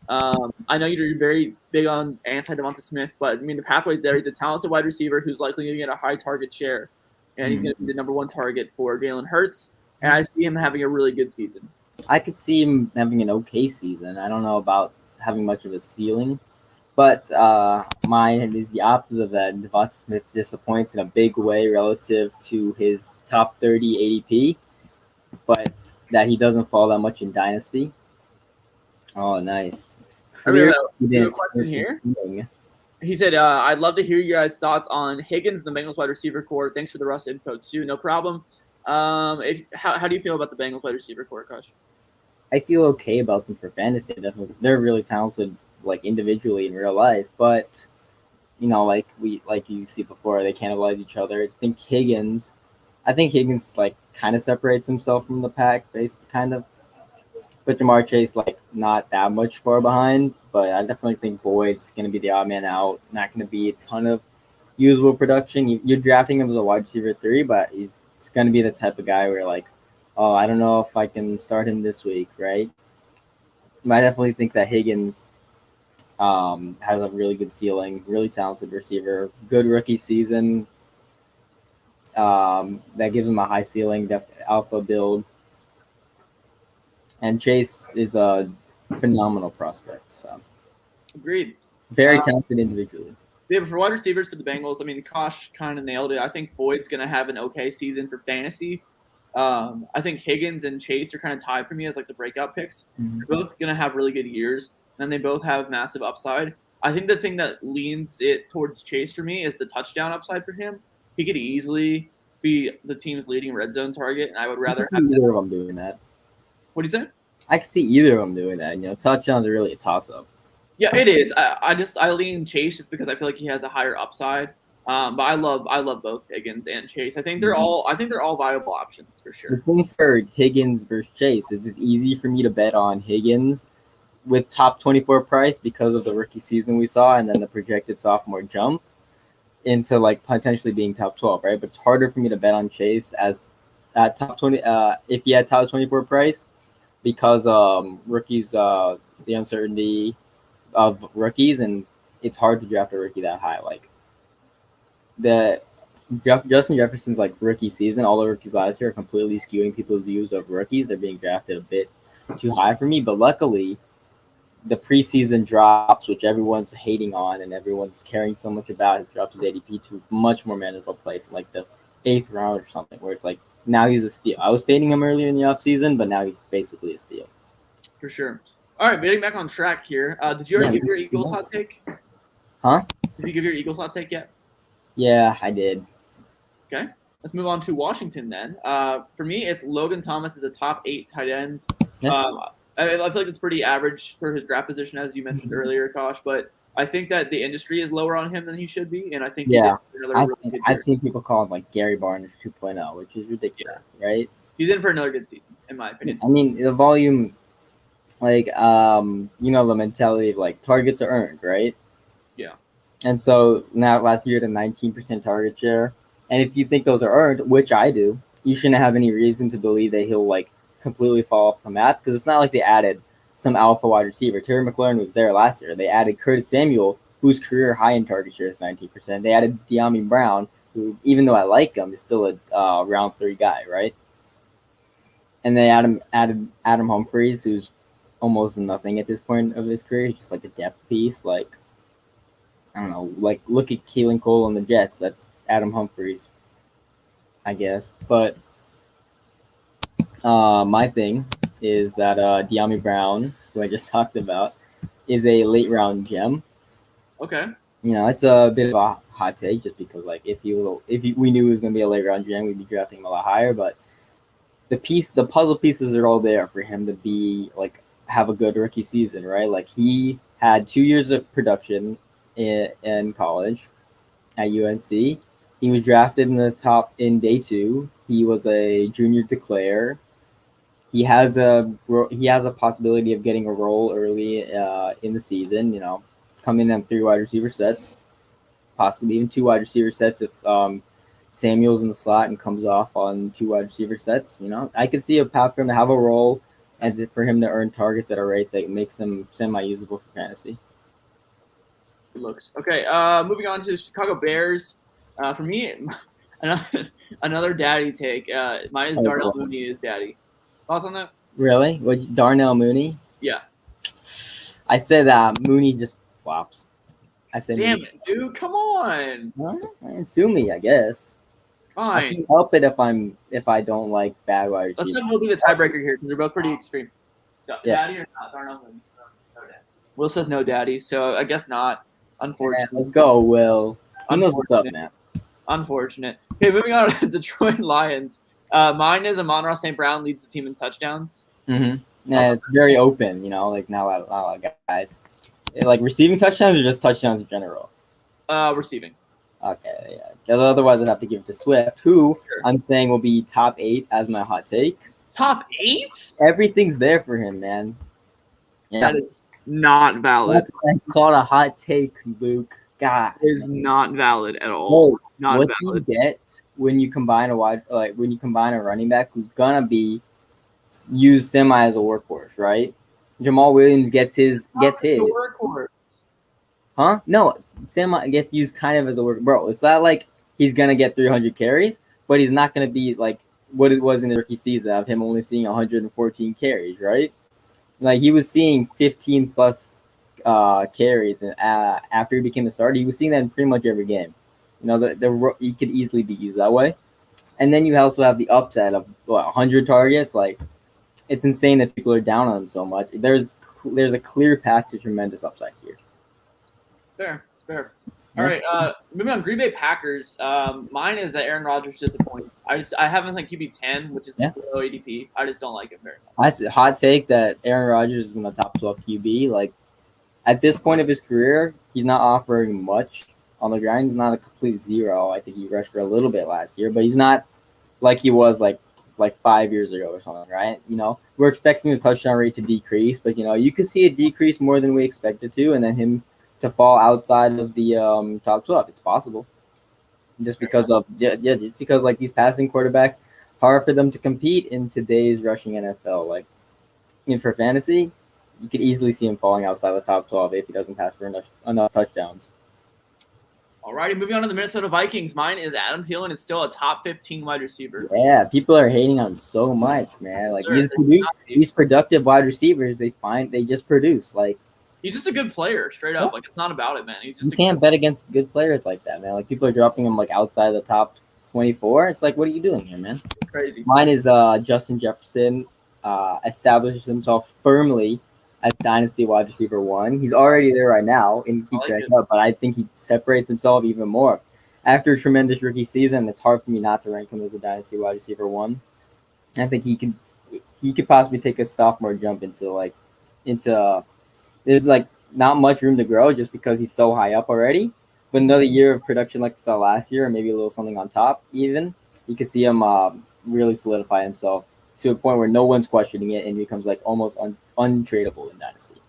I know you're very big on anti-Devonta Smith, but I mean the pathway's there. He's a talented wide receiver who's likely going to get a high target share, and he's going to be the number one target for Jalen Hurts. And I see him having a really good season. I could see him having an okay season. I don't know about having much of a ceiling. But mine is the opposite of that. Devonta Smith disappoints in a big way relative to his top 30 ADP, but that he doesn't fall that much in Dynasty. Oh, nice. We Clear have a question here. He said, I'd love to hear you guys' thoughts on Higgins and the Bengals wide receiver core. Thanks for the Russ info, too. No problem. How do you feel about the Bengals wide receiver core, Kosh? I feel okay about them for fantasy. They're really talented, like individually in real life, but like you see before, they cannibalize each other. I think Higgins like kind of separates himself from the pack, based kind of. But Jamar Chase like not that much far behind. But I definitely think Boyd's going to be the odd man out. Not going to be a ton of usable production. You're drafting him as a wide receiver 3, but he's going to be the type of guy where like, oh, I don't know if I can start him this week, right? But I definitely think that Higgins has a really good ceiling, really talented receiver, good rookie season. That gives him a high ceiling, alpha build. And Chase is a phenomenal prospect. So, agreed. Very talented individually. Yeah, but for wide receivers for the Bengals, I mean, Kosh kind of nailed it. I think Boyd's going to have an okay season for fantasy. I think Higgins and Chase are kind of tied for me as like the breakout picks. Mm-hmm. They're both going to have really good years, and they both have massive upside. I think the thing that leans it towards Chase for me is the touchdown upside for him. He could easily be the team's leading red zone target, and I would rather have either of them doing that. What do you say? I could see either of them doing that. Touchdowns are really a toss-up. Yeah, it is. I lean Chase just because I feel like he has a higher upside. But I love both Higgins and Chase. I think they're all viable options for sure. The thing for Higgins versus Chase is it's easy for me to bet on Higgins with top 24 price because of the rookie season we saw and then the projected sophomore jump into like potentially being top 12, right? But it's harder for me to bet on Chase as at top 20 if he had top 24 price because rookies the uncertainty of rookies, and it's hard to draft a rookie that high. Like Justin Jefferson's like rookie season, all the rookies last year are completely skewing people's views of rookies. They're being drafted a bit too high for me, but luckily the preseason drops, which everyone's hating on and everyone's caring so much about, it drops his ADP to a much more manageable place, like the 8th round or something, where it's like now he's a steal. I was fading him earlier in the offseason, but now he's basically a steal. For sure. All right, getting back on track here. Did you already give your Eagles hot take? Huh? Did you give your Eagles hot take yet? Yeah, I did. Okay. Let's move on to Washington then. For me, it's Logan Thomas is a top 8 tight end. Yeah. I feel like it's pretty average for his draft position, as you mentioned earlier, Kosh, but I think that the industry is lower on him than he should be, and I think I've seen people call him like Gary Barnes 2.0, which is ridiculous, right? He's in for another good season, in my opinion. I mean, the volume, like, the mentality of like targets are earned, right? Yeah. And so now last year, the 19% target share, and if you think those are earned, which I do, you shouldn't have any reason to believe that he'll like completely fall off the map, because it's not like they added some alpha wide receiver. Terry McLaurin was there last year. They added Curtis Samuel, whose career high in target share is 19%. They added De'Ami Brown, who, even though I like him, is still a round 3 guy, right? And they added Adam Humphries, who's almost nothing at this point of his career. He's just like a depth piece. Like, I don't know, like look at Keelan Cole on the Jets. That's Adam Humphries, I guess. But my thing is that De'Ami Brown, who I just talked about, is a late round gem. Okay. It's a bit of a hot take just because like if we knew he was going to be a late round gem, we'd be drafting him a lot higher. But the puzzle pieces are all there for him to be like have a good rookie season, right? Like he had 2 years of production in college at UNC. He was drafted in day 2. He was a junior declare. He has a possibility of getting a role early in the season. Coming in 3 wide receiver sets, possibly even 2 wide receiver sets if Samuel's in the slot and comes off on 2 wide receiver sets. I could see a path for him to have a role and for him to earn targets at a rate that makes him semi-usable for fantasy. Good looks. Okay, moving on to the Chicago Bears. For me, another daddy take. Mine is Darnell Mooney is daddy. Thoughts on that? Really? What, Darnell Mooney? Yeah. I said Mooney just flops. I said Damn Mooney. it, dude! Come on. Well, sue me, I guess. I Fine. can help it if I don't like bad wide Let's receivers. have Will be the tiebreaker here because they're both pretty extreme. Yeah. Daddy or not? Darnell? No, Daddy. Will says no, Daddy. So I guess not. Yeah, Unfortunately. let's go, Will. He knows what's up, man. Unfortunate. Okay, moving on to Detroit Lions. Mine is Amon-Ra St. Brown leads the team in touchdowns. Mm-hmm. Yeah, it's very open, like not a lot of guys. Like receiving touchdowns or just touchdowns in general? Receiving. Okay, yeah. Because otherwise, I'd have to give it to Swift, who I'm saying will be top 8 as my hot take. Top 8? Everything's there for him, man. Yeah. That is not valid. It's called a hot take, Luke. God, it is not valid at all. Whoa, not what valid. do you get when you combine a running back who's gonna be used semi as a workhorse, right? Jamal Williams gets his. Workhorse. Huh? No, semi gets used kind of as a work. Bro, it's not like he's gonna get 300 carries, but he's not gonna be like what it was in the rookie season of him only seeing 114 carries, right? Like he was seeing 15 plus carries, and after he became a starter, he was seeing that in pretty much every game. He could easily be used that way. And then you also have the upside of 100 targets. Like it's insane that people are down on him so much. There's a clear path to tremendous upside here. Fair. All right, moving on. Green Bay Packers. Mine is that Aaron Rodgers disappoints. I have him like QB 10, which is below ADP. I just don't like him very much. I see, hot take that Aaron Rodgers is in the top 12 QB. Like at this point of his career, he's not offering much on the ground. He's not a complete zero. I think he rushed for a little bit last year, but he's not like he was like 5 years ago or something, right? We're expecting the touchdown rate to decrease, but you could see it decrease more than we expected to, and then him to fall outside of the top 12. It's possible. Just because like these passing quarterbacks, hard for them to compete in today's rushing NFL. Like for fantasy, you could easily see him falling outside the top 12 if he doesn't pass for enough touchdowns. Alrighty, moving on to the Minnesota Vikings. Mine is Adam Thielen is still a top 15 wide receiver. Yeah, people are hating on him so much, man. Like these productive wide receivers, they just produce. Like he's just a good player, straight up. Like it's not about it, man. He's just you can't bet against good players like that, man. Like people are dropping him like outside the top 24. It's like, what are you doing here, man? It's crazy. Mine is Justin Jefferson establishes himself firmly as dynasty wide receiver 1. He's already there right now and keeps ranking up, but I think he separates himself even more. After a tremendous rookie season, it's hard for me not to rank him as a dynasty wide receiver 1. I think he could possibly take a sophomore jump into there's like not much room to grow just because he's so high up already. But another year of production like we saw last year, or maybe a little something on top even, you can see him really solidify himself to a point where no one's questioning it and becomes like almost untradeable in Dynasty.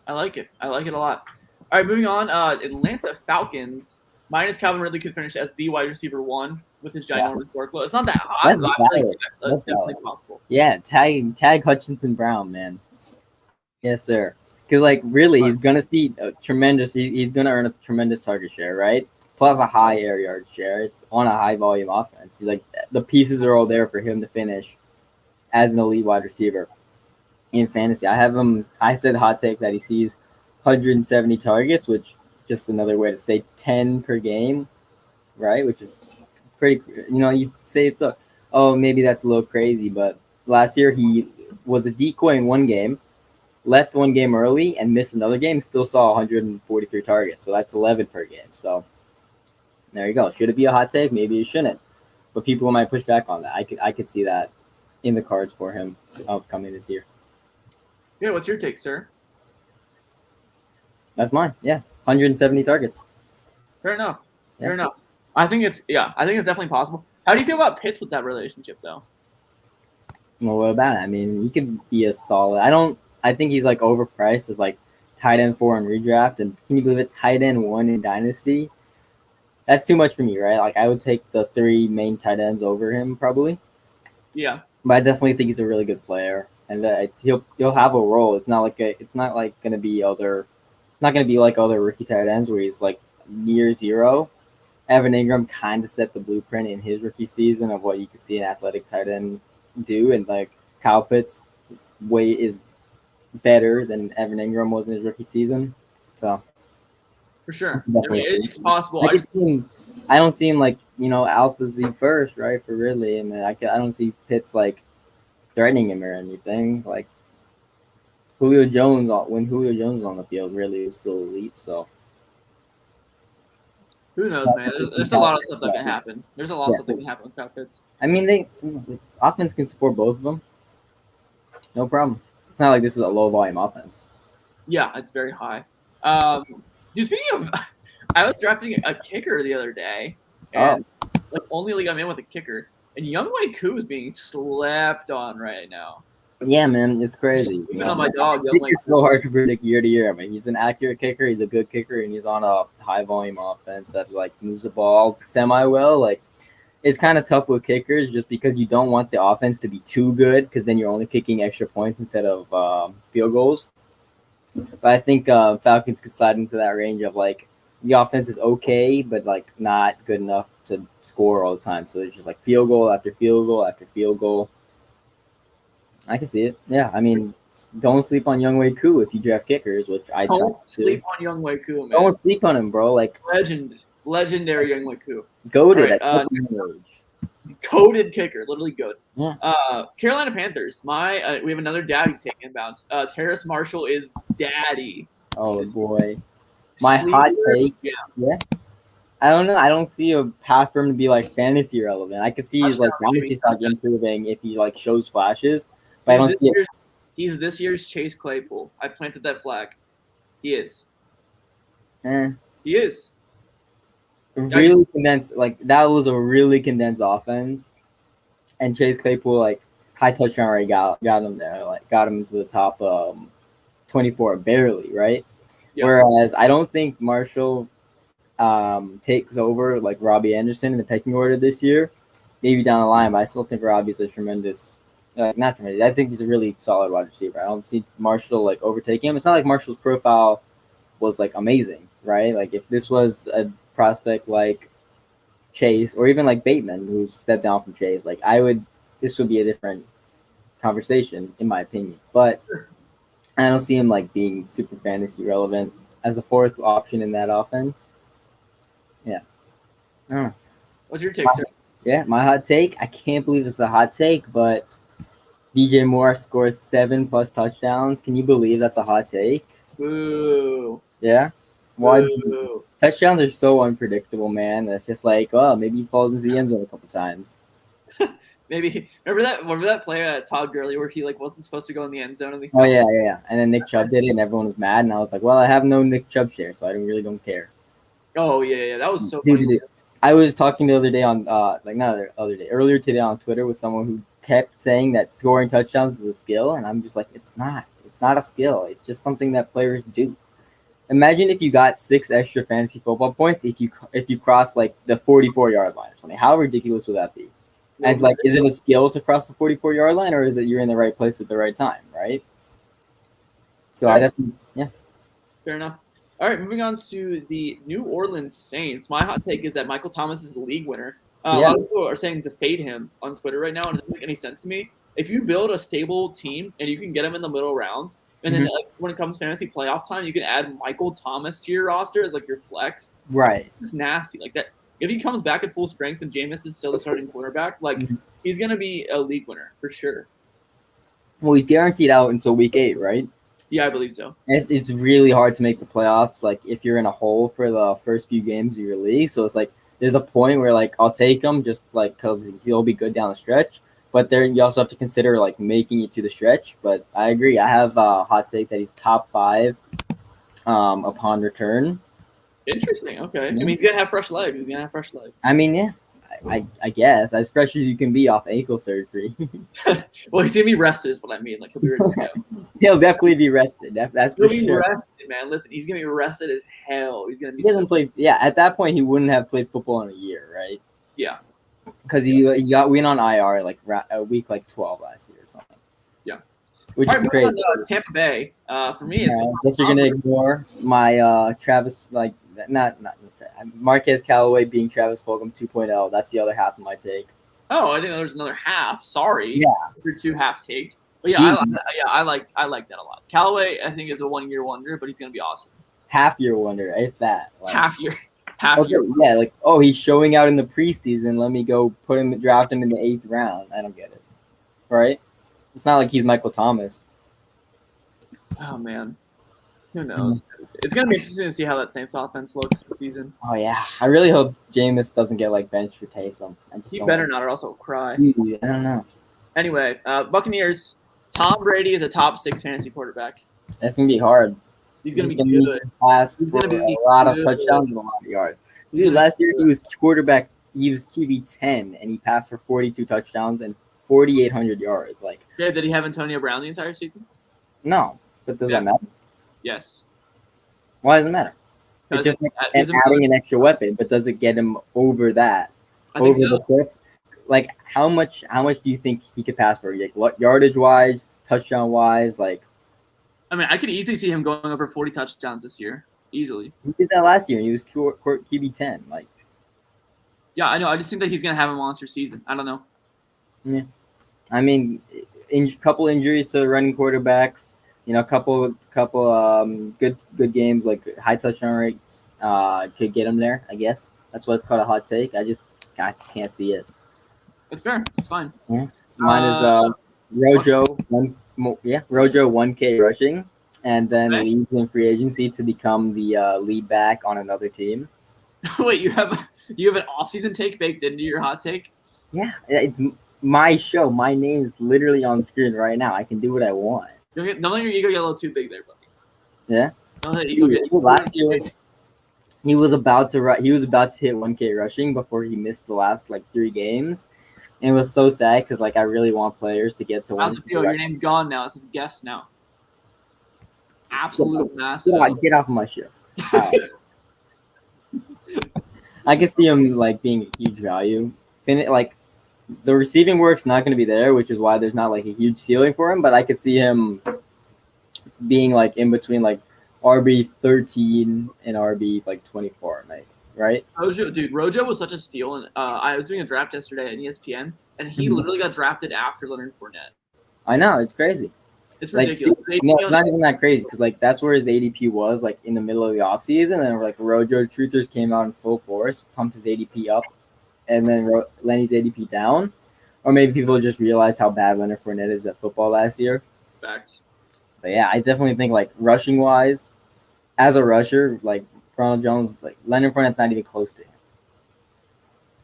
I like it. I like it a lot. All right, moving on. Atlanta Falcons. Mine is Calvin Ridley could finish as the wide receiver 1 with his ginormous workload. It's not that hot, but I feel like that's definitely possible. Yeah, tag Hutchinson Brown, man. Yes, sir. Because really, he's gonna see a tremendous. He's gonna earn a tremendous target share, right? Plus a high air yard share. It's on a high volume offense. He's the pieces are all there for him to finish as an elite wide receiver in fantasy. I said hot take that he sees 170 targets, which just another way to say 10 per game, right? Which is pretty. You say it's maybe that's a little crazy, but last year he was a decoy in one game. Left one game early and missed another game, still saw 143 targets. So that's 11 per game. So there you go. Should it be a hot take? Maybe it shouldn't. But people might push back on that. I could see that in the cards for him upcoming this year. Yeah, what's your take, sir? That's mine. Yeah, 170 targets. Fair enough. Yeah. Fair enough. I think it's definitely possible. How do you feel about Pitts with that relationship, though? Well, what about it? I mean, he could be a solid. I think he's overpriced as tight end 4 in redraft, and can you believe it? Tight end 1 in Dynasty. That's too much for me, right? I would take the 3 main tight ends over him probably. Yeah. But I definitely think he's a really good player, and that he'll have a role. It's not going to be like other rookie tight ends where he's year 0. Evan Ingram kind of set the blueprint in his rookie season of what you could see an athletic tight end do, and Kyle Pitts is better than Evan Ingram was in his rookie season. So For sure. definitely It's possible. I don't see him like Alpha Z first, right? For really, and I don't see Pitts like threatening him or anything. Like Julio Jones, when Julio Jones was on the field, really was still elite. So who knows, man? There's a lot of stuff that can happen. There's a lot of stuff that can happen with Kyle Pitts. I mean, the offense can support both of them. No problem. It's not like this is a low volume offense. Yeah, it's very high. Dude, speaking of, I was drafting a kicker the other day, and like only league I'm in with a kicker, and Younghoe Koo is being slept on right now. Yeah, man, it's crazy. Even on my dog, It's so hard to predict year to year. I mean, he's an accurate kicker. He's a good kicker, and he's on a high volume offense that like moves the ball semi well. Like, it's kind of tough with kickers just because you don't want the offense to be too good because then you're only kicking extra points instead of field goals. But I think Falcons could slide into that range of like the offense is okay, but like not good enough to score all the time. So it's just like field goal after field goal after field goal. I can see it. Yeah, I mean, don't sleep on Younghoe Koo if you draft kickers, which I don't sleep on Younghoe Koo, man. Don't sleep on him, bro. Like legendary Younghoe Koo. Goated at coded kicker, literally good. Yeah. Carolina Panthers. We have another daddy taking bounce. Terrace Marshall is daddy. Oh boy, my hot take. Yeah. I don't know. I don't see a path for him to be like fantasy relevant. I could see his like fantasy stock improving if he like shows flashes, but I don't see it. He's this year's Chase Claypool. I planted that flag. He is. He is. Really condensed. Like that was a really condensed offense, and Chase Claypool like high touchdown rate got him there. Like got him into the top 24 barely, right? Yep. Whereas I don't think Marshall takes over like Robbie Anderson in the pecking order this year. Maybe down the line, but I still think Robbie's a tremendous. Not tremendous. I think he's a really solid wide receiver. I don't see Marshall like overtaking him. It's not like Marshall's profile was like amazing, right? Like if this was a prospect like Chase or even like Bateman, who's stepped down from Chase, like this would be a different conversation in my opinion. But I don't see him like being super fantasy relevant as the fourth option in that offense. Yeah. Oh. What's your take, sir? Yeah, my hot take. I can't believe it's a hot take, but DJ Moore scores 7+ touchdowns. Can you believe that's a hot take? Boo. Yeah. Why? Touchdowns are so unpredictable, man. It's just like, oh, maybe he falls into the end zone a couple times. Maybe remember that play at Todd Gurley where he like wasn't supposed to go in the end zone and oh yeah. And then Nick Chubb did it, and everyone was mad, and I was like, well, I have no Nick Chubb share, so I really don't care. Oh yeah, that was so funny. I was talking the other day on earlier today on Twitter with someone who kept saying that scoring touchdowns is a skill, and I'm just like, it's not a skill. It's just something that players do. Imagine if you got 6 extra fantasy football points if you cross like the 44-yard line or something. How ridiculous would that be? And like, is it a skill to cross the 44-yard line, or is it you're in the right place at the right time, right? So I definitely, yeah. Fair enough. All right, moving on to the New Orleans Saints. My hot take is that Michael Thomas is the league winner. A lot of people are saying to fade him on Twitter right now, and it doesn't make any sense to me. If you build a stable team and you can get him in the middle rounds, and then like, when it comes fantasy playoff time, you can add Michael Thomas to your roster as like your flex. Right. It's nasty like that. If he comes back at full strength and Jameis is still the starting quarterback, like he's gonna be a league winner for sure. Well, he's guaranteed out until week 8, right? Yeah, I believe so. It's really hard to make the playoffs, like if you're in a hole for the first few games of your league. So it's like there's a point where like I'll take him just like because he'll be good down the stretch. But there you also have to consider like making it to the stretch. But I agree. I have a hot take that he's top 5 upon return. Interesting. Okay. I mean, he's gonna have fresh legs. I mean, yeah. I guess as fresh as you can be off ankle surgery. Well, he's gonna be rested, is what I mean. Like he'll be ready to go. He'll definitely be rested. That's for sure. He'll be rested, man. Listen, he's gonna be rested as hell. He's gonna be. He hasn't played. Yeah, at that point, he wouldn't have played football in a year, right? Yeah. Because he went on IR like a week like 12 last year or something. Yeah. Which is great. Tampa Bay. For me, I guess you're gonna ignore my Travis not Marquez Callaway being Travis Fulgham 2.0. That's the other half of my take. Oh, I didn't know there was another half. Sorry. Yeah. Your 2 half take. But yeah, I like that a lot. Callaway, I think, is a 1-year wonder, but he's gonna be awesome. Half-year wonder, if that. Like, Half year. Yeah, like, oh, he's showing out in the preseason. Let me go draft him in the 8th round. I don't get it. Right? It's not like he's Michael Thomas. Oh man, who knows? It's gonna be interesting to see how that Saints offense looks this season. Oh yeah, I really hope Jameis doesn't get like benched for Taysom. He better not, or else I'll cry. Dude, I don't know. Anyway, Buccaneers. Tom Brady is a top 6 fantasy quarterback. That's gonna be hard. He's gonna be need good. to pass for a lot of touchdowns and a lot of yards. Dude, last year he was quarterback. He was QB 10, and he passed for 42 touchdowns and 4,800 yards. Like, yeah, did he have Antonio Brown the entire season? No, but does that matter? Yes. Why does it matter? It's just like adding an extra weapon, but does it get him over that? Over the cliff? Like, how much do you think he could pass for? Like, what yardage wise, touchdown wise, like? I mean, I could easily see him going over 40 touchdowns this year, easily. He did that last year, and he was QB 10. Like, yeah, I know. I just think that he's gonna have a monster season. I don't know. Yeah, I mean, couple injuries to the running quarterbacks. You know, couple good games, like high touchdown rates could get him there. I guess that's why it's called a hot take. I can't see it. It's fair. It's fine. Yeah. Mine is Rojo Rojo 1K rushing, and then leaves in free agency to become the lead back on another team. Wait, you have an off-season take baked into your hot take? Yeah, it's my show. My name's literally on screen right now. I can do what I want. Don't let your ego get a little too big there, buddy. Yeah. Don't let your ego get last year. He was about to hit 1K rushing before he missed the last like 3 games, and it was so sad because like I really want players to get to 1K. Your name's gone now. It's his guest now. Absolute massive. Get off of my show. I can see him like being a huge value. Like the receiving work's not going to be there, which is why there's not like a huge ceiling for him. But I could see him being like in between like RB 13 and RB like 24, right? Rojo was such a steal, and I was doing a draft yesterday on ESPN, and he literally got drafted after Leonard Fournette. I know, it's crazy. It's ridiculous. No, it's not even that crazy because like that's where his ADP was like in the middle of the offseason, and like Rojo Truthers came out in full force, pumped his ADP up, and then Lenny's ADP down, or maybe people just realized how bad Leonard Fournette is at football last year. Facts. But yeah, I definitely think like rushing wise, as a rusher, like Ronald Jones, like Leonard Fournette's not even close to him.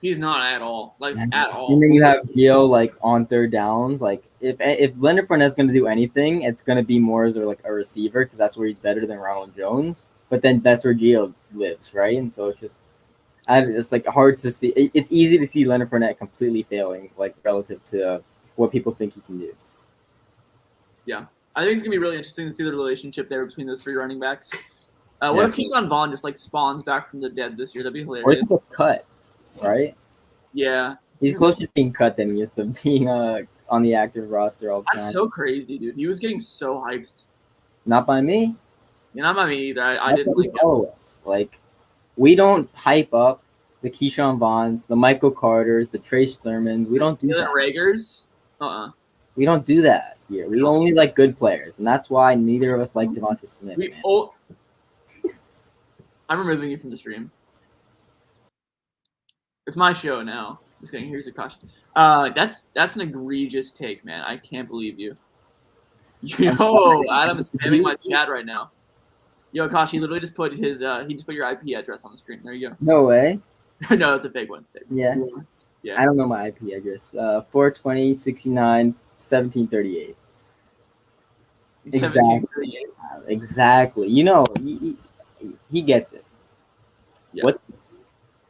He's not at all, at all. And then you have Gio like on third downs. Like if Leonard Fournette's going to do anything, it's going to be more as like a receiver because that's where he's better than Ronald Jones. But then that's where Gio lives, right? And so it's like hard to see. It's easy to see Leonard Fournette completely failing, like relative to what people think he can do. Yeah, I think it's gonna be really interesting to see the relationship there between those 3 running backs. What if Keyshawn Vaughn just like spawns back from the dead this year? That'd be hilarious. Or he gets cut, right? Yeah, he's closer to being cut than he is to being on the active roster all the time. That's so crazy, dude. He was getting so hyped. Not by me. Yeah, not by me either. I didn't like follow us. Like, we don't hype up the Keyshawn Vaughns, the Michael Carters, the Trace Sermons. We don't do that. Raegers? We don't do that here. We only like good players, and that's why neither of us like Devonta Smith. I'm removing you from the stream. It's my show now. Just kidding. Here's a caution. That's an egregious take, man. I can't believe you. Yo, Adam is spamming my chat right now. Yo, Akash, he literally just put his he just put your IP address on the screen. There you go. No way. No, it's a big one. Yeah. I don't know my IP address. 420 69 1738. Exactly. You know, he gets it. Yeah. What?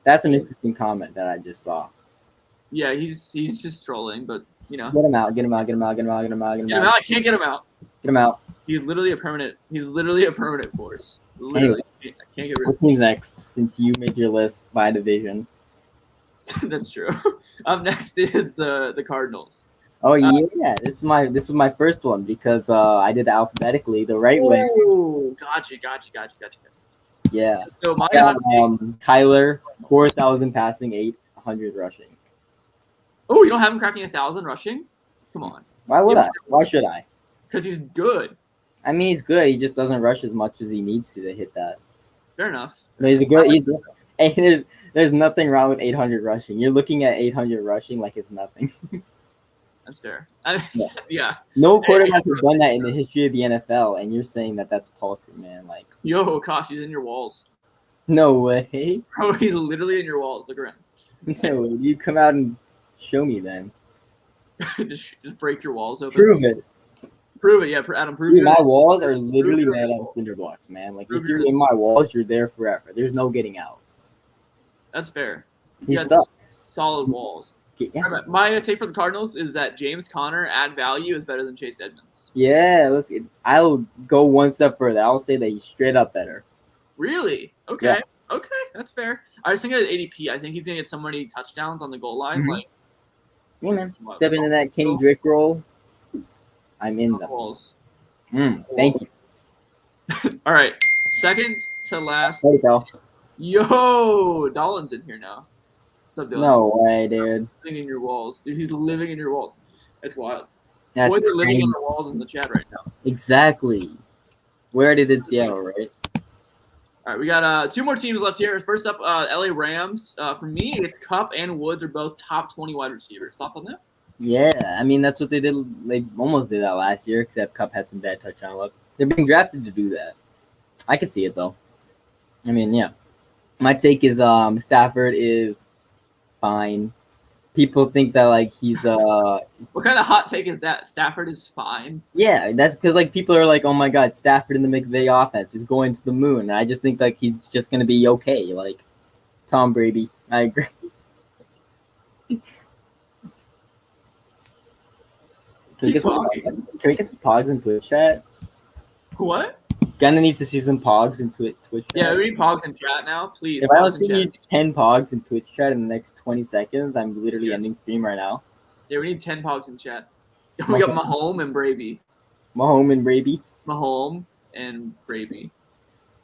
That's an interesting comment that I just saw. Yeah, he's just trolling, but you know. Get him out. I can't get him out. Get him out. He's literally a permanent force. Literally. I can't get rid of him. What team's next since you make your list by division? That's true. Up next is the Cardinals. Oh yeah, this is my first one because I did it alphabetically the right way. Oh, gotcha. Yeah. So my Kyler 4,000 passing, 800 rushing. Oh, you don't have him cracking 1,000 rushing? Come on. Why would I? Why should I? Because he's good. I mean, he's good. He just doesn't rush as much as he needs to hit that. Fair enough. But he's a good. Hey, there's nothing wrong with 800 rushing. You're looking at 800 rushing like it's nothing. That's fair. Yeah. No quarterback has done that in the history of the NFL, and you're saying that that's paltry, man. Like, yo, gosh, he's in your walls. No way. Bro, he's literally in your walls. Look around. No, you come out and show me then. just break your walls open. Prove it. Prove it, yeah, Adam. Prove Dude, it. my walls are literally made out of cinder blocks, man. Like, if you're in my walls, you're there forever. There's no getting out. That's fair. He's stuck. Solid walls. Yeah. My take for the Cardinals is that James Conner at value is better than Chase Edmonds. Yeah, I'll go one step further. I'll say that he's straight up better. Really? Okay. Yeah. Okay, that's fair. I was thinking of ADP. I think he's gonna get so many touchdowns on the goal line. Mm-hmm. Like, yeah, man. Step into that Kenny Drake role. I'm in them. Walls. Thank you. All right, second to last. There you go. Yo, Dolan's in here now. What's up, Dylan? No way, dude. Living in your walls, dude. He's living in your walls. That's wild. That's boys are living in the walls in the chat right now. Exactly. Where did it Seattle, right? All right, we got 2 more teams left here. First up, LA Rams. For me, it's Kupp and Woods are both top 20 wide receivers. Thoughts on that? Yeah, I mean, that's what they did. They almost did that last year, except Kupp had some bad touchdown luck. They're being drafted to do that. I could see it, though. I mean, yeah. My take is Stafford is fine. People think that, like, he's What kind of hot take is that? Stafford is fine? Yeah, that's because, like, people are like, oh, my God, Stafford in the McVay offense is going to the moon. And I just think, like, he's just going to be okay. Like, Tom Brady. I agree. Can we get some pogs in Twitch chat? What? Gonna need to see some pogs in Twitch chat. Yeah, we need pogs in chat now, please. If I don't see 10 pogs in Twitch chat in the next 20 seconds, I'm literally ending stream right now. Yeah, we need 10 pogs in chat. We got Mahomes and Brady. Mahomes and Brady. Mahomes and Brady.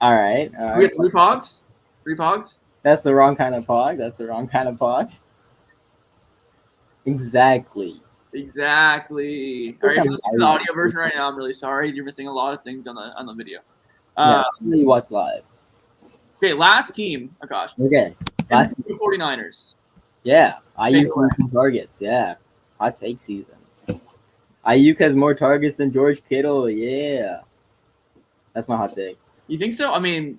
All right. We got 3 pogs? 3 pogs? That's the wrong kind of pog. That's the wrong kind of pog. Exactly. All right, if you're listening to the audio version right now, I'm really sorry. You're missing a lot of things on the video. You watch live. Okay, last team. Oh, gosh. Okay. Last team. 49ers. Yeah. Ayuk losing targets. Yeah. Hot take season. Ayuk has more targets than George Kittle. Yeah. That's my hot take. You think so? I mean,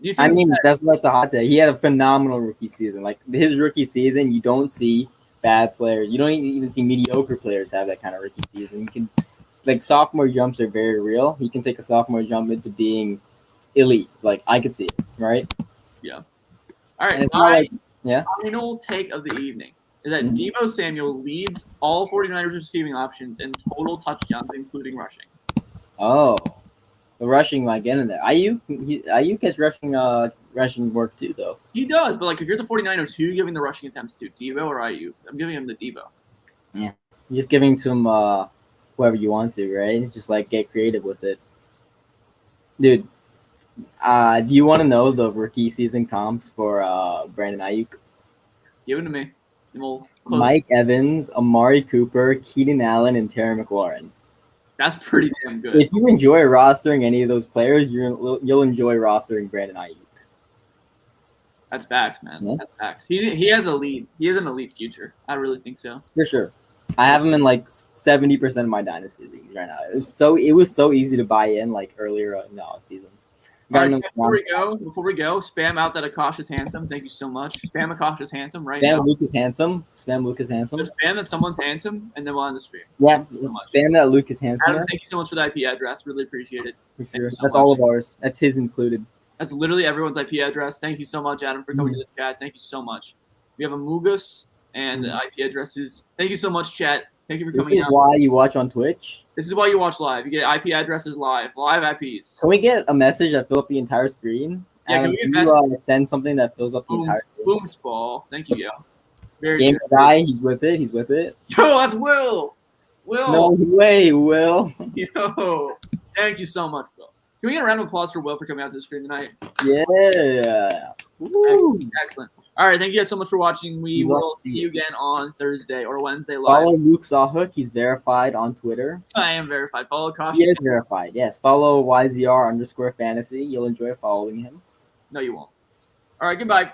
that's a hot take. He had a phenomenal rookie season. Like, his rookie season, you don't see bad players. You don't even see mediocre players have that kind of rookie season. You can, like, sophomore jumps are very real. He can take a sophomore jump into being elite. Like, I could see it, right? Yeah. All right. My final take of the evening is that Deebo Samuel leads all 49ers receiving options in total touchdowns, including rushing. Oh, the rushing might get in there. Ayuk has rushing work too, though. He does, but, like, if you're the 49ers, who are you giving the rushing attempts to, Deebo or Ayuk? I'm giving him the Deebo. Yeah, you're just giving to him whoever you want to, right? It's just like get creative with it, dude. Do you want to know the rookie season comps for Brandon Ayuk? Give it to me. Mike Evans, Amari Cooper, Keenan Allen, and Terry McLaurin. That's pretty damn good. If you enjoy rostering any of those players, you'll enjoy rostering Brandon Ayuk. That's facts, man. Yeah. That's facts. He has an elite future. I really think so. For sure. I have him in like 70% of my dynasty leagues right now. It was so easy to buy in like earlier in the offseason. All right, before we go, spam out that Akash is handsome. Thank you so much. Spam Akash is handsome right now. Spam Luke is handsome. Spam Luke is handsome. Just spam that someone's handsome, and then we'll end the stream. Yeah, spam that Luke is handsome. Adam, thank you so much for the IP address. Really appreciate it. For sure. That's all of ours. That's his included. That's literally everyone's IP address. Thank you so much, Adam, for coming to the chat. Thank you so much. We have Amugus and the IP addresses. Thank you so much, chat. Thank you for coming out. This is why you watch on Twitch? This is why you watch live. You get IP addresses live IPs. Can we get a message that fills up the entire screen? Yeah, can we get send something that fills up the entire screen? Boom ball. Thank you, yo. Very Game good. Guy, he's with it. Yo, that's Will. No way, Will. Yo, thank you so much, Will. Can we get a round of applause for Will for coming out to the stream tonight? Yeah. Excellent. All right, thank you guys so much for watching. We We love will to see see you it. again on Thursday or Wednesday live. Follow Luke Sawhook. He's verified on Twitter. I am verified. Follow He Cautious. is verified. Yes. Follow YZR_fantasy. You'll enjoy following him. No, you won't. All right, goodbye.